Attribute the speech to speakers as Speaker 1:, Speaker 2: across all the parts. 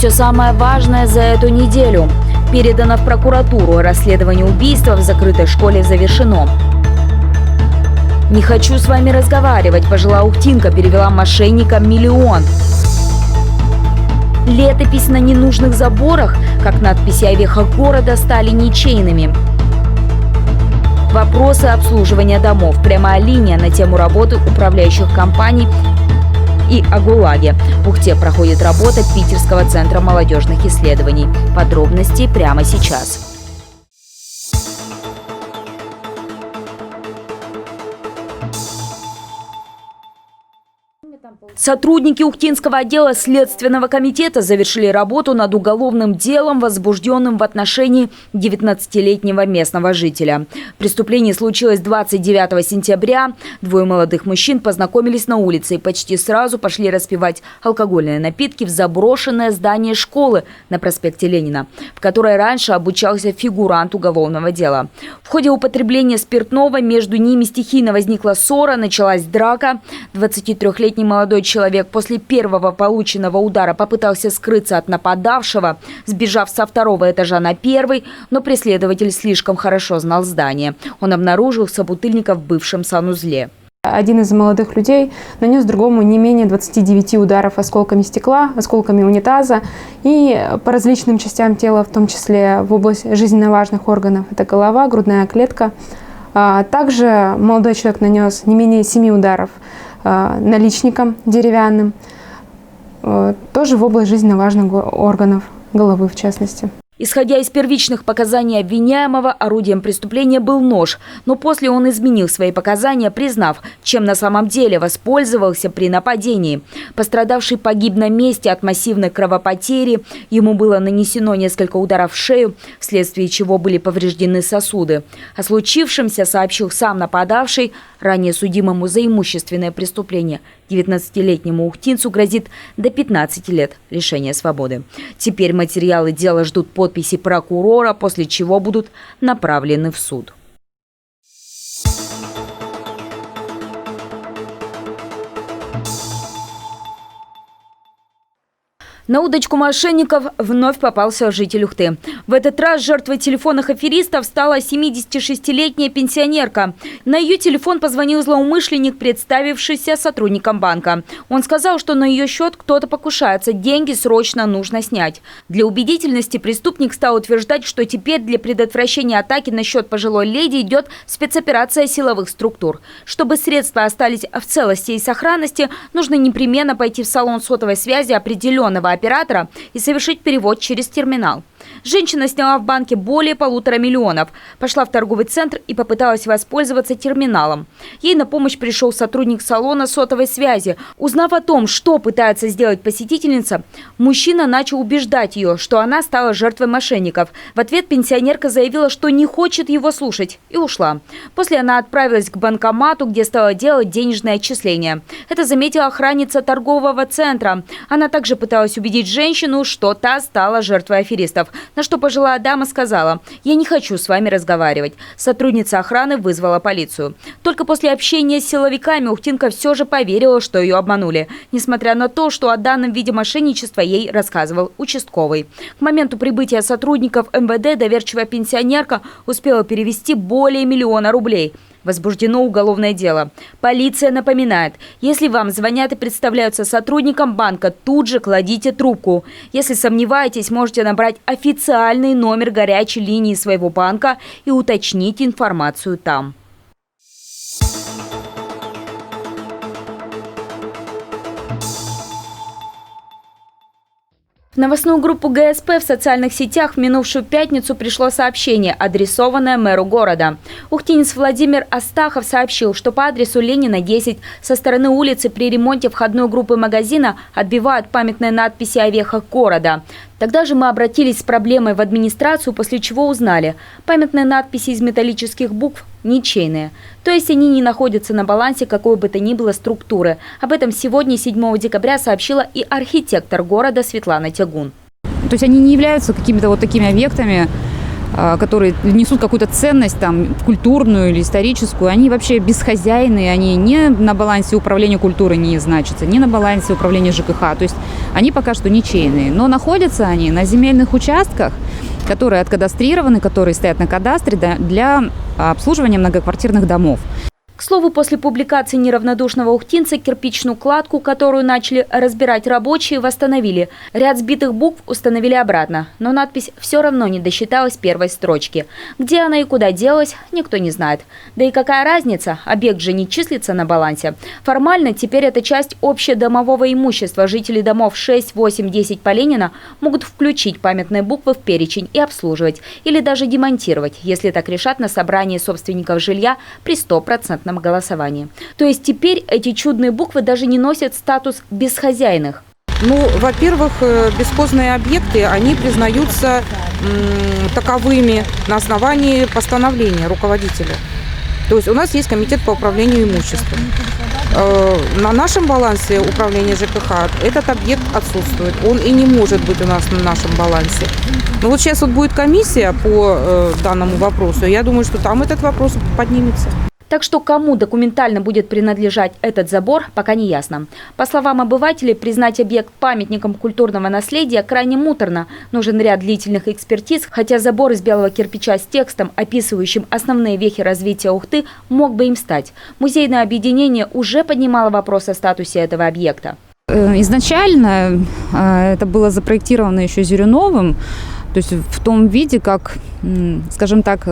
Speaker 1: все самое важное за эту неделю. Передано в прокуратуру. Расследование убийства в закрытой школе завершено. «Не хочу с вами разговаривать», пожилая ухтинка перевела мошенникам миллион. Летопись на ненужных заборах, как надписи о вехах города, стали ничейными. Вопросы обслуживания домов. Прямая линия на тему работы управляющих компаний и о ГУЛАГе. В Ухте проходит работа Питерского центра молодежных исследований. Подробности прямо сейчас. Сотрудники Ухтинского отдела Следственного комитета завершили работу над уголовным делом, возбужденным в отношении 19-летнего местного жителя. Преступление случилось 29 сентября. Двое молодых мужчин познакомились на улице и почти сразу пошли распивать алкогольные напитки в заброшенное здание школы на проспекте Ленина, в которой раньше обучался фигурант уголовного дела. В ходе употребления спиртного между ними стихийно возникла ссора, началась драка. 23-летний молодой человек после первого полученного удара попытался скрыться от нападавшего, сбежав со второго этажа на первый, но преследователь слишком хорошо знал здание. Он обнаружил собутыльника в бывшем санузле.
Speaker 2: Один из молодых людей нанес другому не менее 29 ударов осколками стекла, осколками унитаза и по различным частям тела, в том числе в область жизненно важных органов. Это голова, грудная клетка. Также молодой человек нанес не менее 7 ударов наличником деревянным, тоже в область жизненно важных органов, головы в частности.
Speaker 1: Исходя из первичных показаний обвиняемого, орудием преступления был нож, но после он изменил свои показания, признав, чем на самом деле воспользовался при нападении. Пострадавший погиб на месте от массивной кровопотери, ему было нанесено несколько ударов в шею, вследствие чего были повреждены сосуды. О случившемся сообщил сам нападавший, ранее судимому за имущественное преступление. 19-летнему ухтинцу грозит до 15 лет лишения свободы. Теперь материалы дела ждут подписи прокурора, после чего будут направлены в суд. На удочку мошенников вновь попался житель Ухты. В этот раз жертвой телефонных аферистов стала 76-летняя пенсионерка. На ее телефон позвонил злоумышленник, представившийся сотрудником банка. Он сказал, что на ее счет кто-то покушается, деньги срочно нужно снять. Для убедительности преступник стал утверждать, что теперь для предотвращения атаки на счет пожилой леди идет спецоперация силовых структур. Чтобы средства остались в целости и сохранности, нужно непременно пойти в салон сотовой связи определенного оператора и совершить перевод через терминал. Женщина сняла в банке более 1,5 миллиона, пошла в торговый центр и попыталась воспользоваться терминалом. Ей на помощь пришел сотрудник салона сотовой связи. Узнав о том, что пытается сделать посетительница, мужчина начал убеждать ее, что она стала жертвой мошенников. В ответ пенсионерка заявила, что не хочет его слушать, и ушла. После она отправилась к банкомату, где стала делать денежные отчисления. Это заметила охранница торгового центра. Она также пыталась убедить женщину, что та стала жертвой аферистов. На что пожилая дама сказала: «Я не хочу с вами разговаривать». Сотрудница охраны вызвала полицию. Только после общения с силовиками ухтинка все же поверила, что ее обманули, несмотря на то, что о данном виде мошенничества ей рассказывал участковый. К моменту прибытия сотрудников МВД доверчивая пенсионерка успела перевести более 1 миллиона рублей. Возбуждено уголовное дело. Полиция напоминает, если вам звонят и представляются сотрудником банка, тут же кладите трубку. Если сомневаетесь, можете набрать официальный номер горячей линии своего банка и уточнить информацию там. В новостную группу ГСП в социальных сетях в минувшую пятницу пришло сообщение, адресованное мэру города. Ухтинец Владимир Астахов сообщил, что по адресу Ленина, 10, со стороны улицы при ремонте входной группы магазина отбивают памятные надписи о вехах города. Тогда же мы обратились с проблемой в администрацию, после чего узнали, памятные надписи из металлических букв ничейные. То есть они не находятся на балансе какой бы то ни было структуры. Об этом сегодня, 7 декабря, сообщила и архитектор города Светлана Тягун.
Speaker 3: То есть они не являются какими-то вот такими объектами, которые несут какую-то ценность там, культурную или историческую, они вообще бесхозяйные, они не на балансе управления культурой не значатся, не на балансе управления ЖКХ. То есть они пока что ничейные. Но находятся они на земельных участках, которые откадастрированы, которые стоят на кадастре для обслуживания многоквартирных домов.
Speaker 1: К слову, после публикации неравнодушного ухтинца кирпичную кладку, которую начали разбирать рабочие, восстановили. Ряд сбитых букв установили обратно, но надпись все равно не досчиталась первой строчки. Где она и куда делась, никто не знает. Да и какая разница, объект же не числится на балансе. Формально теперь это часть общедомового имущества. Жители домов 6, 8, 10 по Ленина могут включить памятные буквы в перечень и обслуживать, или даже демонтировать, если так решат на собрании собственников жилья при 100% голосовании. То есть теперь эти чудные буквы даже не носят статус бесхозяйных.
Speaker 4: Ну, во-первых, бесхозные объекты, они признаются таковыми на основании постановления руководителя. То есть у нас есть комитет по управлению имуществом. На нашем балансе управления ЖКХ этот объект отсутствует. Он и не может быть у нас на нашем балансе. Но вот сейчас вот будет комиссия по данному вопросу. Я думаю, что там этот вопрос поднимется.
Speaker 1: Так что кому документально будет принадлежать этот забор, пока не ясно. По словам обывателей, признать объект памятником культурного наследия крайне муторно. Нужен ряд длительных экспертиз, хотя забор из белого кирпича с текстом, описывающим основные вехи развития Ухты, мог бы им стать. Музейное объединение уже поднимало вопрос о статусе этого объекта.
Speaker 3: Изначально это было запроектировано еще Зюриновым, то есть в том виде, как, скажем так,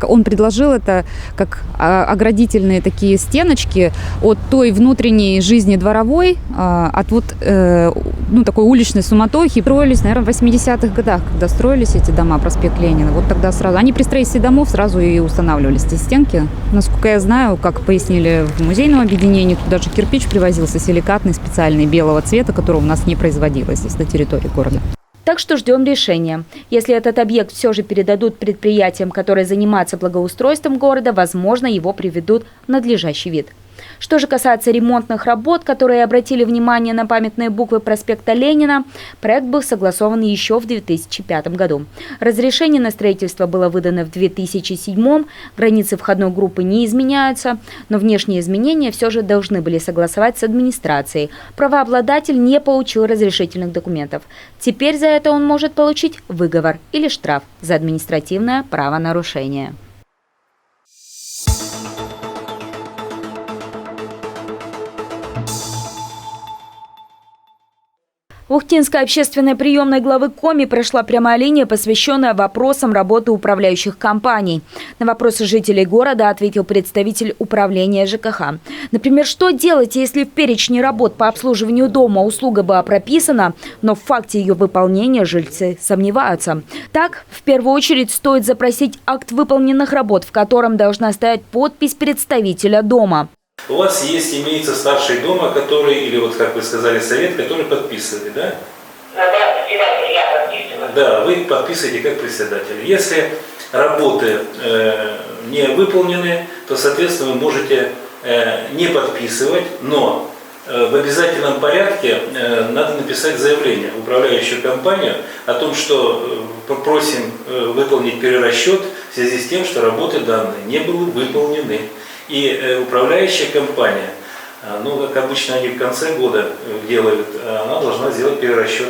Speaker 3: он предложил это как оградительные такие стеночки от той внутренней жизни дворовой, от вот такой уличной суматохи. Строились, наверное, в 80-х годах, когда строились эти дома, проспект Ленина. Вот тогда сразу, они при строительстве домов сразу и устанавливались эти стенки. Насколько я знаю, как пояснили в музейном объединении, туда же кирпич привозился силикатный, специальный, белого цвета, которого у нас не производилось здесь на территории города.
Speaker 1: Так что ждем решения. Если этот объект все же передадут предприятиям, которые занимаются благоустройством города, возможно, его приведут в надлежащий вид. Что же касается ремонтных работ, которые обратили внимание на памятные буквы проспекта Ленина, проект был согласован еще в 2005 году. Разрешение на строительство было выдано в 2007, границы входной группы не изменяются, но внешние изменения все же должны были согласовать с администрацией. Правообладатель не получил разрешительных документов. Теперь за это он может получить выговор или штраф за административное правонарушение. В Ухтинской общественной приемной главы Коми прошла прямая линия, посвященная вопросам работы управляющих компаний. На вопросы жителей города ответил представитель управления ЖКХ. Например, что делать, если в перечне работ по обслуживанию дома услуга была прописана, но в факте ее выполнения жильцы сомневаются. Так, в первую очередь стоит запросить акт выполненных работ, в котором должна стоять подпись представителя дома.
Speaker 5: У вас имеется старший дома, который, или вот как вы сказали, совет, который подписывает, да?
Speaker 6: Да, председатель, я подписываю.
Speaker 5: Да, вы подписываете как председатель. Если работы не выполнены, то, соответственно, вы можете не подписывать, но в обязательном порядке надо написать заявление в управляющую компанию о том, что просим выполнить перерасчет в связи с тем, что работы данные не были выполнены. И управляющая компания, как обычно они в конце года делают, она должна сделать перерасчет.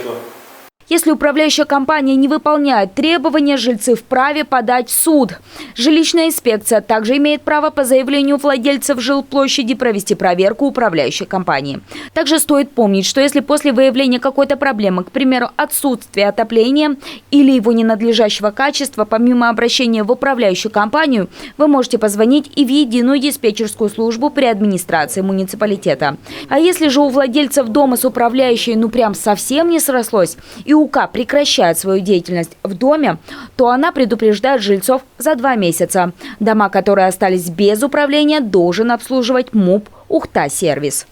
Speaker 1: Если управляющая компания не выполняет требования, жильцы вправе подать в суд. Жилищная инспекция также имеет право по заявлению владельцев жилплощади провести проверку управляющей компании. Также стоит помнить, что если после выявления какой-то проблемы, к примеру, отсутствие отопления или его ненадлежащего качества, помимо обращения в управляющую компанию, вы можете позвонить и в единую диспетчерскую службу при администрации муниципалитета. А если же у владельцев дома с управляющей прям совсем не срослось и УК прекращает свою деятельность в доме, то она предупреждает жильцов за 2 месяца. Дома, которые остались без управления, должен обслуживать МУП «Ухта-сервис».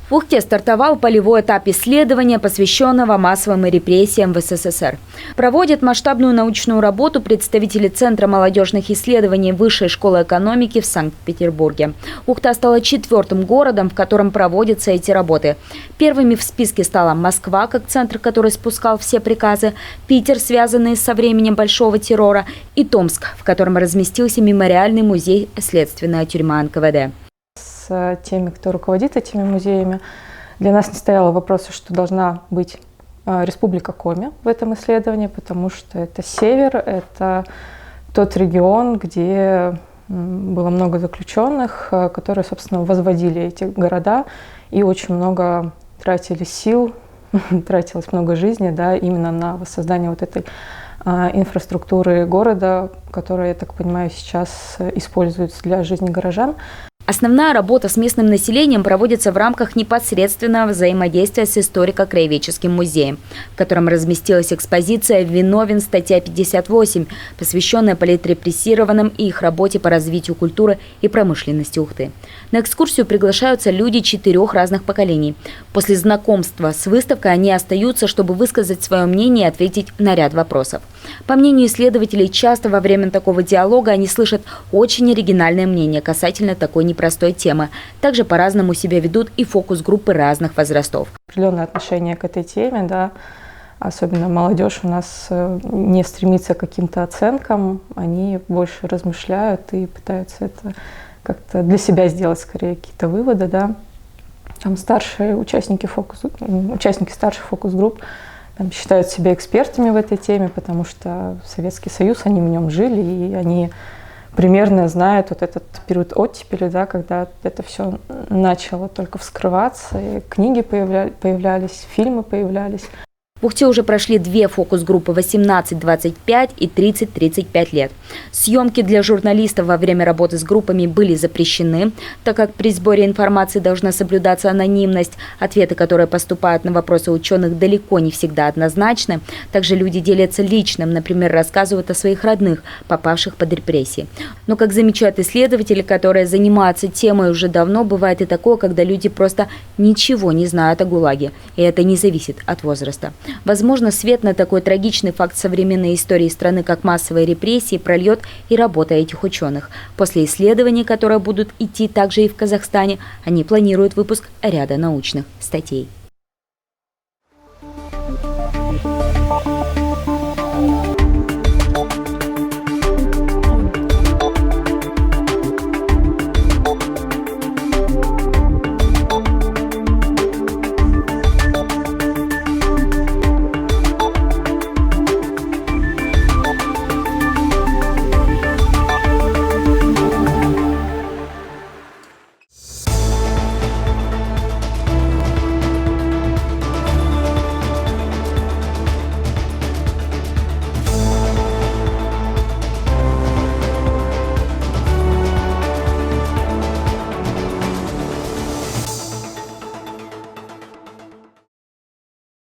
Speaker 1: В Ухте стартовал полевой этап исследования, посвященного массовым репрессиям в СССР. Проводят масштабную научную работу представители Центра молодежных исследований Высшей школы экономики в Санкт-Петербурге. Ухта стала 4-м городом, в котором проводятся эти работы. Первыми в списке стала Москва, как центр, который спускал все приказы, Питер, связанный со временем Большого террора, и Томск, в котором разместился мемориальный музей «Следственная тюрьма НКВД».
Speaker 7: С теми, кто руководит этими музеями, для нас не стояло вопроса, что должна быть Республика Коми в этом исследовании, потому что это север, это тот регион, где было много заключенных, которые, собственно, возводили эти города и очень много тратили сил, тратилось много жизни, да, именно на воссоздание вот этой инфраструктуры города, которая, я так понимаю, сейчас используется для жизни горожан.
Speaker 1: Основная работа с местным населением проводится в рамках непосредственного взаимодействия с историко-краеведческим музеем, в котором разместилась экспозиция «Виновен. Статья 58», посвященная политрепрессированным и их работе по развитию культуры и промышленности Ухты. На экскурсию приглашаются люди 4 разных поколений. После знакомства с выставкой они остаются, чтобы высказать свое мнение и ответить на ряд вопросов. По мнению исследователей, часто во время такого диалога они слышат очень оригинальное мнение касательно такой непростой темы. Также по-разному себя ведут и фокус-группы разных возрастов.
Speaker 7: Определенное отношение к этой теме, да, особенно молодежь у нас не стремится к каким-то оценкам, они больше размышляют и пытаются это как-то для себя сделать скорее какие-то выводы, да. Там участники старших фокус-групп считают себя экспертами в этой теме, потому что Советский Союз, они в нем жили, и они примерно знают вот этот период оттепели, да, когда это все начало только вскрываться, и книги появлялись, фильмы появлялись.
Speaker 1: В Ухте уже прошли 2 фокус-группы 18-25 и 30-35 лет. Съемки для журналистов во время работы с группами были запрещены, так как при сборе информации должна соблюдаться анонимность. Ответы, которые поступают на вопросы ученых, далеко не всегда однозначны. Также люди делятся личным, например, рассказывают о своих родных, попавших под репрессии. Но, как замечают исследователи, которые занимаются темой уже давно, бывает и такое, когда люди просто ничего не знают о ГУЛАГе. И это не зависит от возраста. Возможно, свет на такой трагичный факт современной истории страны, как массовые репрессии, прольет и работа этих ученых. После исследований, которые будут идти также и в Казахстане, они планируют выпуск ряда научных статей.